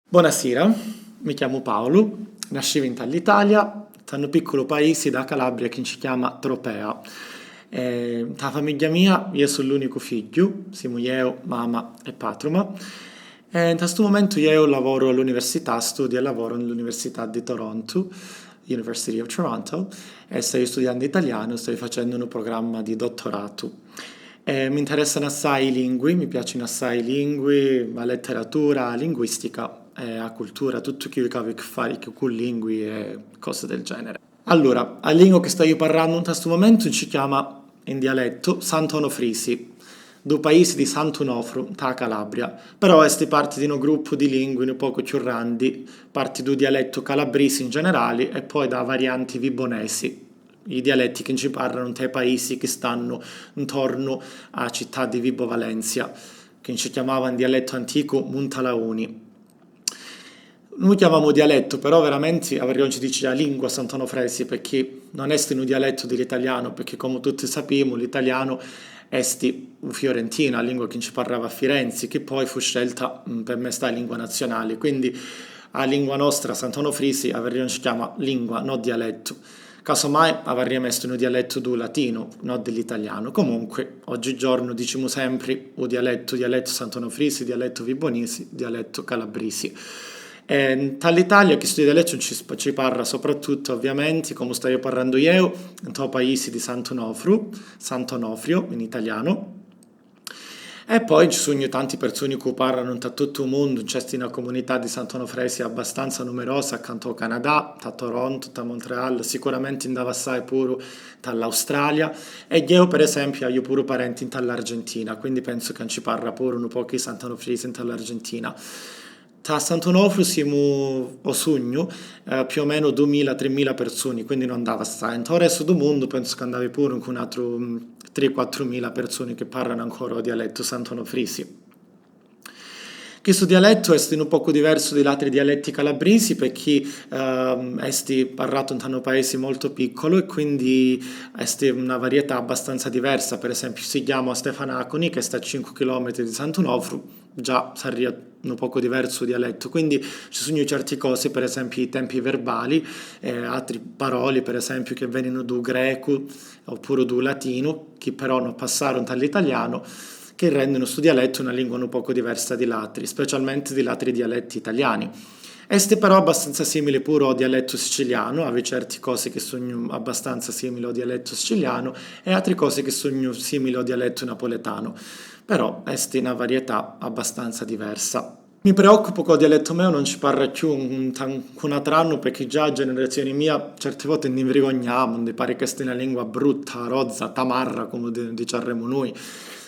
Buonasera, mi chiamo Paolo, nascevo in Italia, in un piccolo paese da Calabria che si chiama Tropea. La famiglia mia, io sono l'unico figlio, siamo io, mamma e patrona. E in questo momento io lavoro all'università, studio e lavoro all'Università di Toronto, University of Toronto, e sto studiando italiano, sto facendo un programma di dottorato. Mi interessano assai i lingue, mi piacciono assai i lingue, la letteratura, la linguistica, la cultura, tutto quello che ha a che fare con lingue e cose del genere. Allora, la lingua che sto io parlando in questo momento si chiama in dialetto Sant'Onofrisi, due paesi di Sant'Onofrio, tra Calabria. Però è parte di un gruppo di lingue un poco più grandi, parte di dialetto calabrese in generale e poi da varianti vibonesi, i dialetti che ci parlano tra i paesi che stanno intorno alla città di Vibo Valentia, che ci chiamava in dialetto antico Muntalauni. Noi chiamiamo dialetto, però veramente avremmo ci dice la lingua sant'onofresi perché non è un dialetto dell'italiano, perché come tutti sappiamo l'italiano è un fiorentino, la lingua che ci parlava a Firenze, che poi fu scelta per me sta lingua nazionale, quindi la lingua nostra sant'onofresi avremmo ci chiama lingua, non dialetto. Casomai avremmo messo un dialetto do latino, non dell'italiano. Comunque, oggigiorno diciamo sempre o dialetto sant'onofrisi, dialetto vibonesi, dialetto calabrisi. Dall'Italia che studia dialetto ci parla soprattutto ovviamente, come sto parlando io, in tutti i paesi di Sant'Onofrio in italiano, e poi ci sono tante persone che parlano da tutto il mondo, c'è una comunità di Sant'Onofresi abbastanza numerosa accanto al Canada, da Toronto, da Montreal, sicuramente andava assai pure dall'Australia e io per esempio ho pure parenti dall'Argentina, quindi penso che ci parla pure un po' di Sant'Onofresi dall'Argentina. Da Sant'Onofrio siamo a sogno più o meno 2000-3000 persone, quindi non andava assai. In tutto il resto del mondo penso che andavi pure con un altro 3-4 mila persone che parlano ancora il dialetto sant'onofrisi. Questo dialetto è un poco diverso dagli altri dialetti calabresi perché è parlato in un paese molto piccolo e quindi è una varietà abbastanza diversa. Per esempio, si chiama Stefanaconi, che sta a 5 km di Sant'Onofrio, già sarebbe un poco diverso dialetto. Quindi ci sono certe cose, per esempio i tempi verbali, altre parole, per esempio, che vengono dal greco oppure dal latino, che però non passarono dall'italiano che rendono questo dialetto una lingua un poco diversa di altri, specialmente di altri dialetti italiani. Este però abbastanza simile pure al dialetto siciliano, aveva certe cose che sono abbastanza simili al dialetto siciliano e altre cose che sono simili al dialetto napoletano, però è una varietà abbastanza diversa. Mi preoccupo che il dialetto mio non ci parla più un altro anno perché già a generazione mia certe volte ne vergogniamo, ne pare che sia una lingua brutta, rozza, tamarra come diciamo noi.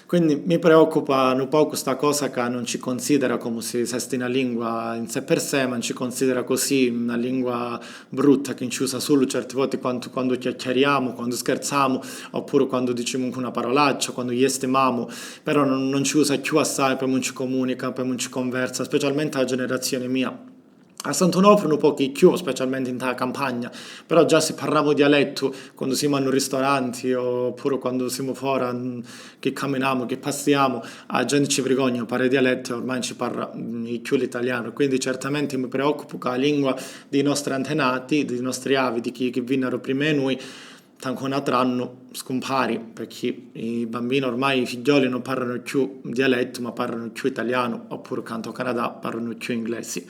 Quindi mi preoccupa un po' questa cosa che non ci considera come se fosse una lingua in sé per sé, ma ci considera così una lingua brutta che ci usa solo certe volte quando chiacchieriamo, quando scherziamo, oppure quando diciamo una parolaccia, quando gli estiamo, però non ci usa più assai per non ci comunica, per non ci conversa, specialmente la generazione mia. A Sant'Onofrio un po' che più, specialmente in campagna, però già se parliamo dialetto quando siamo in ristoranti oppure quando siamo fuori, che camminiamo, che passiamo, la gente ci vergogna a parlare dialetto e ormai ci parla più l'italiano, quindi certamente mi preoccupo che la lingua dei nostri antenati, dei nostri avi, di chi vennero prima di noi, tanto un altro anno scompari, perché i bambini ormai, i figlioli non parlano più dialetto ma parlano più italiano, oppure canto a Canada parlano più inglese.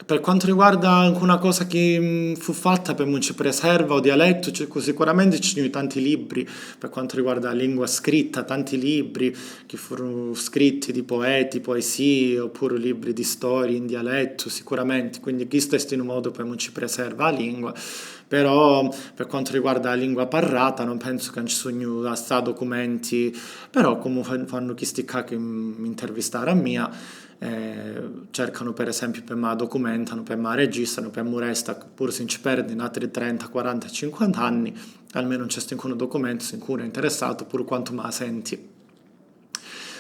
Per quanto riguarda anche una cosa che fu fatta per non ci preserva o dialetto, sicuramente ci sono tanti libri per quanto riguarda la lingua scritta, tanti libri che furono scritti di poeti, poesie, oppure libri di storie in dialetto, sicuramente, quindi questo è un modo per non ci preserva la lingua, però per quanto riguarda la lingua parlata non penso che ci siano assai documenti, però come fanno questi qua che mi intervistare a mia, cercano per esempio per me documentano, per me registrano, per me resta pur se ci perde in altri 30, 40, 50 anni, almeno c'è un documento in cui è interessato pure quanto me la senti.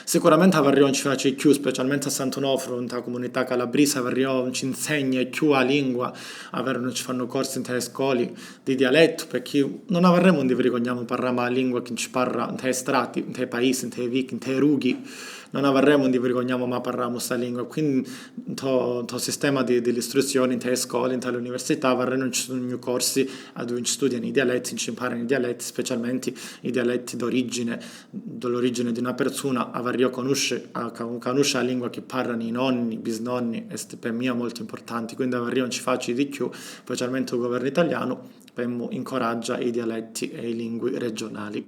Sicuramente avremo ci face più, specialmente a Sant'Onofrio, in comunità calabrese, avremo ci insegna più la lingua, avremo ci fanno corsi in te scuole di dialetto, perché non avremo di vergogniamo parlare la lingua che ci parla in te strati, in te paesi, in te vic, in te rughi, non avremo di vergogniamo ma parliamo questa lingua, quindi in sistema di istruzione, in te scuole, in te università, avremo ci sono corsi dove ci studiano i dialetti, ci imparano i dialetti, specialmente i dialetti d'origine, dell'origine di una persona, avrò conosce la lingua che parlano i nonni, i bisnonni, e per me è molto importante, quindi avrò ci faccio di più, specialmente il governo italiano, per incoraggia i dialetti e le lingue regionali.